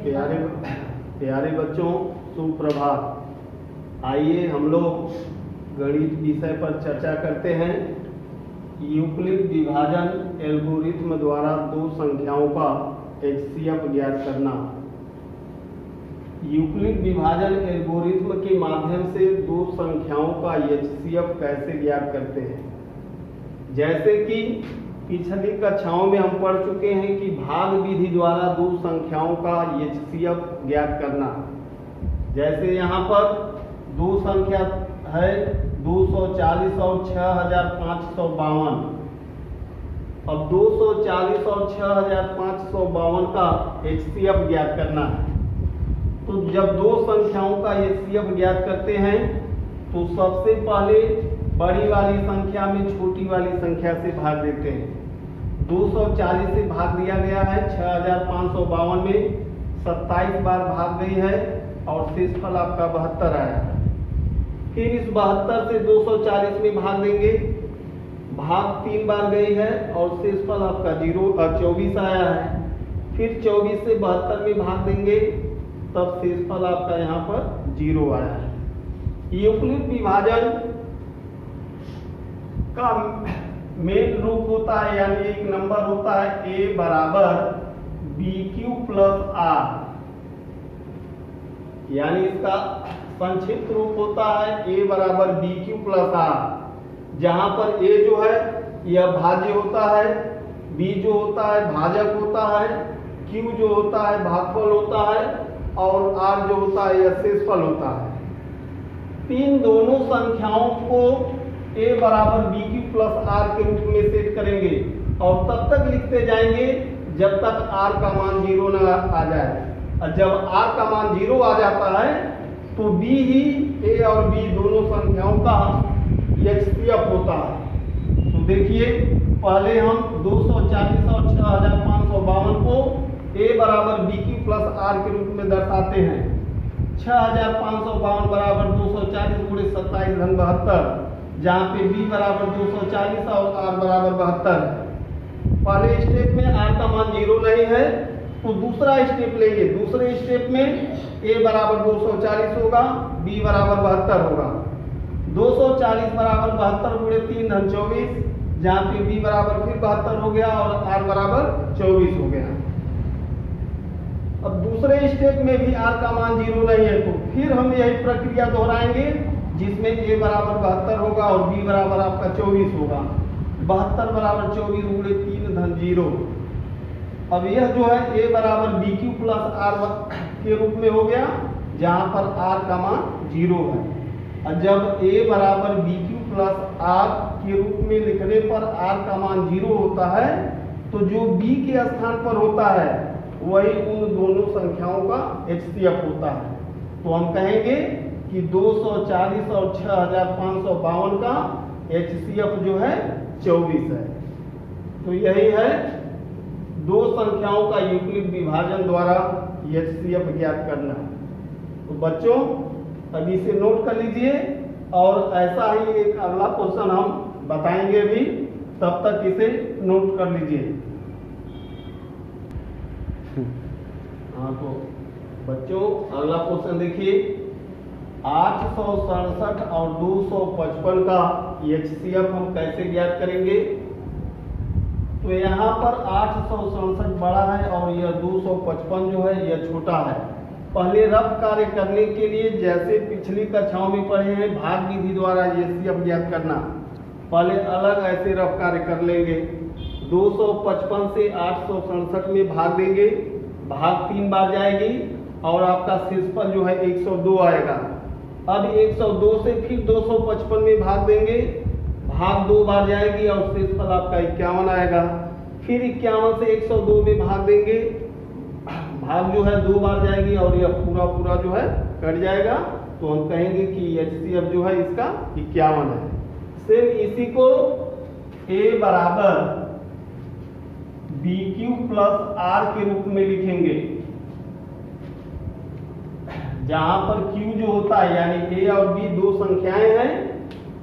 प्यारे प्यारे बच्चों, सुप्रभात। आइए हम लोग गणित विषय पर चर्चा करते हैं। यूक्लिड विभाजन एल्गोरिथ्म द्वारा दो संख्याओं का एचसीएफ ज्ञात करना। यूक्लिड विभाजन एल्गोरिथ्म के माध्यम से दो संख्याओं का एचसीएफ कैसे ज्ञात करते हैं। जैसे कि पिछली कक्षाओं में हम पढ़ चुके हैं कि भाग विधि द्वारा दो संख्याओं का एचसीएफ ज्ञात करना। जैसे यहाँ पर दो संख्या है 240 और 6552। अब 240 और 6552 का एचसीएफ ज्ञात करना है। तो जब दो संख्याओं का एचसीएफ ज्ञात करते हैं तो सबसे पहले बड़ी वाली संख्या में छोटी वाली संख्या से भाग देते हैं। 240 से भाग दिया गया है, 6552 में 27 बार भाग गई है और शेषफल आपका 72 आया है। फिर इस 72 से 240 में भाग देंगे, भाग 3 बार गई है और शेषफल आपका 24 आया है। फिर 24 से 72 में भाग देंगे, तब शेषफल आपका यहाँ पर 0 आया है। यूक्लिड विभाजन का मेन रूप होता है, यानी एक नंबर होता है a बराबर BQ प्लस R, यानी इसका संक्षिप्त रूप होता है a बराबर BQ प्लस R, जहां पर a जो है यह भाज्य होता है, b जो होता है भाजक होता है, q जो होता है भागफल होता है और r जो होता है यह शेषफल होता है। तीन दोनों संख्याओं को a बराबर BQ प्लस R के रूप में सेट करेंगे और तब तक लिखते जाएंगे जब तक R का मान 0 न आ जाए। और जब R का मान 0 आ जाता है तो B ही a और B दोनों संख्याओं का एचसीएफ होता है। तो देखिए, पहले हम 240 और 6552 को a बराबर BQ प्लस R के रूप में दर्शाते हैं। 6552 बराबर 240 गुणे 27 धन 72, जहाँ पे b बराबर 240 और r बराबर 72 है। पहले स्टेप में r का मान 0 नहीं है तो दूसरा स्टेप लेंगे। दूसरे स्टेप में a बराबर 240 होगा, b बराबर 72 होगा। 240 बराबर 72 गुणे 3 धन 24, जहाँ पे b बराबर फिर 72 हो गया और r बराबर 24 हो गया। अब दूसरे स्टेप में भी r का मान 0 नहीं है तो फिर हम यही प्रक्रिया दोहराएंगे, जिसमें a बराबर 72 होगा और b बराबर आपका 24 होगा। 72 बराबर 24 गुणे 3 धन 0। अब यह जो है a बराबर BQ प्लस R के रूप में हो गया, जहां पर r का मान 0 है। और जब a बराबर BQ प्लस R के रूप में लिखने पर r का मान 0 होता है तो जो b के स्थान पर होता है वही उन दोनों संख्याओं का एचसीएफ होता है। तो हम कहेंगे कि 240 और 6552 का एचसीएफ जो है 24 है। तो यही है दो संख्याओं का यूक्लिड विभाजन द्वारा एचसीएफ ज्ञात करना। तो बच्चों अभी इसे नोट कर लीजिए और ऐसा ही एक अगला क्वेश्चन हम बताएंगे भी, तब तक इसे नोट कर लीजिए। हाँ, तो बच्चों अगला क्वेश्चन देखिए, 867 और 255 का एचसीएफ हम कैसे ज्ञात करेंगे। तो यहाँ पर 867 बड़ा है और यह 255 जो है यह छोटा है। पहले रफ कार्य करने के लिए जैसे पिछली कक्षाओं में पढ़े हैं भाग विधि द्वारा एचसीएफ ज्ञात करना, पहले अलग ऐसे रफ कार्य कर लेंगे। 255 से 867 में भाग देंगे, भाग 3 बार जाएगी और आपका शेषफल जो है 102 आएगा। अब 102 से फिर 255 में भाग देंगे, भाग 2 बार जाएगी और शेषफल आपका 51 आएगा। फिर 51 से 102 में भाग देंगे, भाग जो है 2 बार जाएगी और यह पूरा जो है कट जाएगा। तो हम कहेंगे कि एचसीएफ जो है इसका 51 है। सेम इसी को a बराबर BQ प्लस R के रूप में लिखेंगे, जहां पर Q जो होता है यानी a और b दो संख्याएं हैं,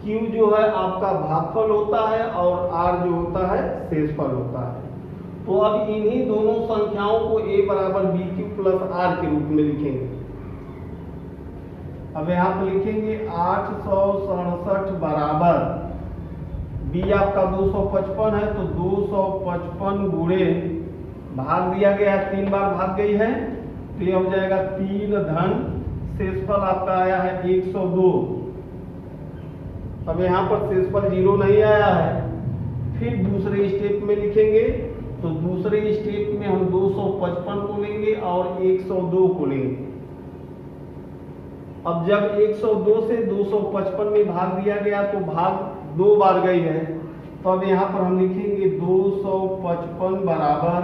Q जो है आपका भागफल होता है और R जो होता है शेषफल होता है। तो अब इन्हीं दोनों संख्याओं को a बराबर BQ प्लस आर के रूप में लिखेंगे। अब यहाँ पर लिखेंगे 867 बराबर बी आपका 255 है, तो 255 गुणे भाग दिया गया है, 3 बार भाग गई है, तो ये हो जाएगा 3 धन शेषफल आपका आया है 102। अब यहाँ पर शेषफल 0 नहीं आया है। फिर दूसरे स्टेप में लिखेंगे, तो दूसरे स्टेप में हम 255 को लेंगे और 102 को लेंगे। अब जब 102 से 255 में भाग दिया गया तो भाग 2 बार गई है, तो अब यहाँ पर हम लिखेंगे 255 बराबर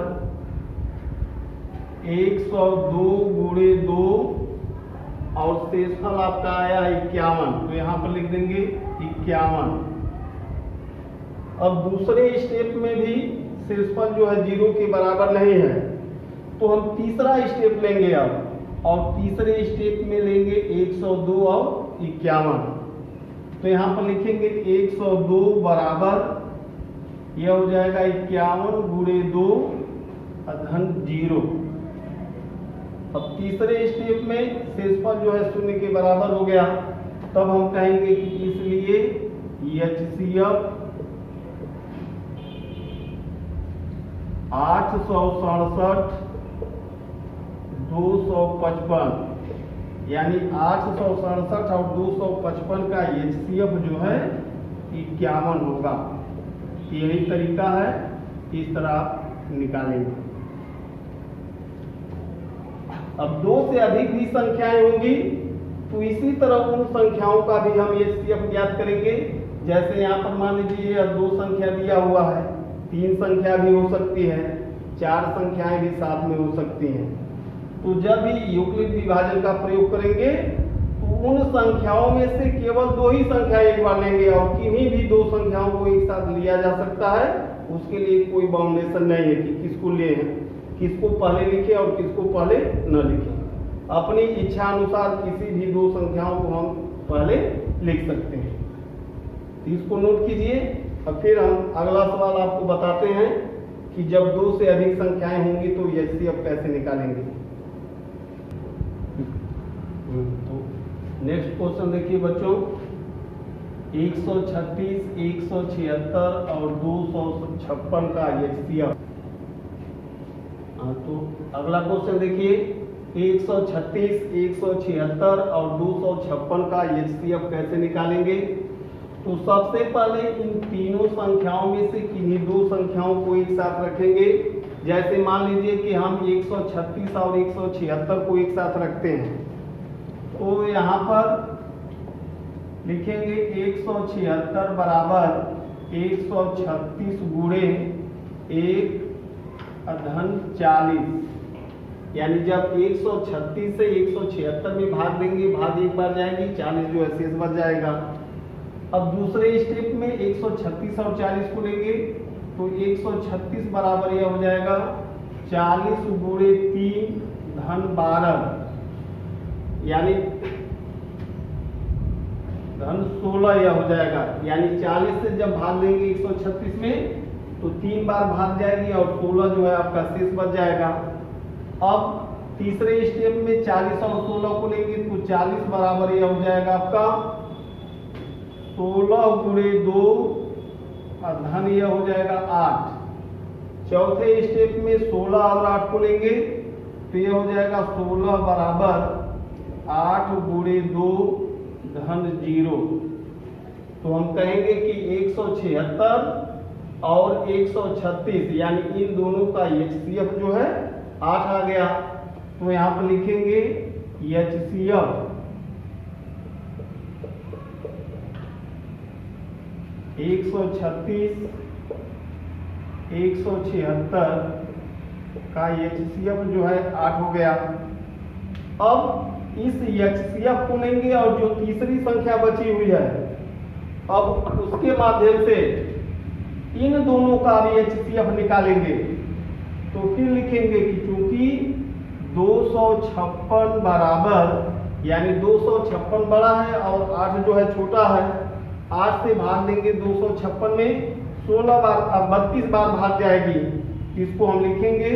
102 गुणे 2 और शेषफल आपका आया 51, तो यहाँ पर लिख देंगे 51। अब दूसरे स्टेप में भी शेषफल जो है 0 के बराबर नहीं है, तो हम तीसरा स्टेप लेंगे अब, और तीसरे स्टेप में लेंगे 102 और 51। तो यहाँ पर लिखेंगे 102 बराबर यह हो जाएगा 51 गुणे 2 धन 0। अब तीसरे स्टेप में शेषफल जो है 0 के बराबर हो गया, तब हम कहेंगे कि इसलिए HCF 867 255, यानी 867 और 255 का HCF जो है 51 होगा। यही तरीका है, इस तरह आप निकालेंगे। अब 2 से अधिक भी संख्याएं होंगी तो इसी तरह उन संख्याओं का भी हम HCF ज्ञात करेंगे। जैसे यहाँ पर मान लीजिए यह 2 संख्या दिया हुआ है, 3 संख्या भी हो सकती है, 4 संख्याएं भी साथ में हो सकती हैं। तो जब भी यूक्लिड विभाजन का प्रयोग करेंगे तो उन संख्याओं में से केवल 2 ही संख्या एक बार लेंगे, और किन्हीं भी 2 संख्याओं को एक साथ लिया जा सकता है। उसके लिए कोई बाउंडेशन नहीं है कि किसको ले हैं, किसको पहले लिखे और किसको पहले न लिखे। अपनी इच्छा अनुसार किसी भी 2 संख्याओं को हम पहले लिख सकते हैं। तो इसको नोट कीजिए। अब फिर हम अगला सवाल आपको बताते हैं कि जब 2 से अधिक संख्याएं होंगी तो HCF कैसे निकालेंगे। तो नेक्स्ट क्वेश्चन देखिए बच्चों, 136, 176 और 256 का HCF। तो अगला क्वेश्चन देखिए, 136, 176 और 256 का HCF कैसे निकालेंगे। तो सबसे पहले इन तीनों संख्याओं में से किन्हीं 2 संख्याओं को एक साथ रखेंगे। जैसे मान लीजिए कि हम 136 और 176 को एक साथ रखते हैं, तो यहाँ पर लिखेंगे 176 बराबर 136 गुणे 1 धन 40, यानी जब 136 से 176 में भाग देंगे, भाग एक बार जाएगी, 40 जो है शेष बच जाएगा। अब दूसरे स्टेप में 136 और 40 को लेंगे, तो 136 बराबर यह हो जाएगा 40 गुणे 3 धन 12, यानी धन 16 यह हो जाएगा। यानी 40 से जब भाग देंगे 136 में तो 3 बार भाग जाएगी और 16 जो है आपका शेष बच जाएगा। अब तीसरे स्टेप में 40 और 16 को लेंगे, तो 40 बराबर यह हो जाएगा आपका 16 गुणे 2 धन यह हो जाएगा 8। चौथे स्टेप में 16 और 8 को लेंगे, तो यह हो जाएगा 16 बराबर 8 गुणे 2 धन 0। तो हम कहेंगे कि 176 और 136 यानी इन दोनों का HCF जो है 8 आ गया। तो यहाँ पर लिखेंगे HCF 136, 176 का HCF जो है 8 हो गया। अब इस HCF को लेंगे और जो तीसरी संख्या बची हुई है, अब उसके माध्यम से इन दोनों का भी HCF निकालेंगे। तो फिर लिखेंगे कि चूंकि 256 बराबर, यानी 256 बड़ा है और 8 जो है छोटा है, 8 से भाग देंगे 256 में, 16 बार 32 बार भाग जाएगी। इसको हम लिखेंगे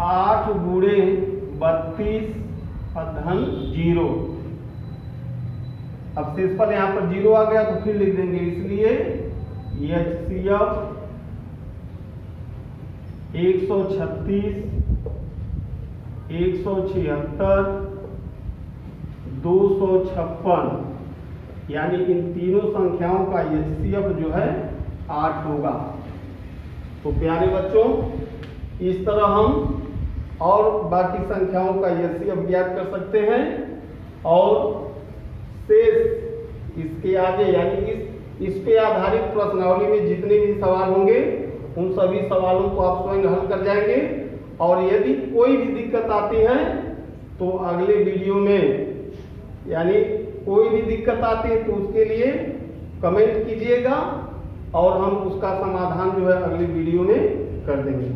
8 गुणे 32 धन 0। अब शेषफल यहाँ पर 0 आ गया तो फिर लिख देंगे, इसलिए HCF 136, 176, 256, यानी इन तीनों संख्याओं का HCF जो है 8 होगा। तो प्यारे बच्चों, इस तरह हम और बाकी संख्याओं का HCF ज्ञात कर सकते हैं और शेष इसके आगे यानी इस पे आधारित प्रश्नावली में जितने भी सवाल होंगे उन सभी सवालों को आप स्वयं हल कर जाएंगे। और यदि कोई भी दिक्कत आती है तो अगले वीडियो में, यानी कोई भी दिक्कत आती है तो उसके लिए कमेंट कीजिएगा और हम उसका समाधान जो है अगली वीडियो में कर देंगे।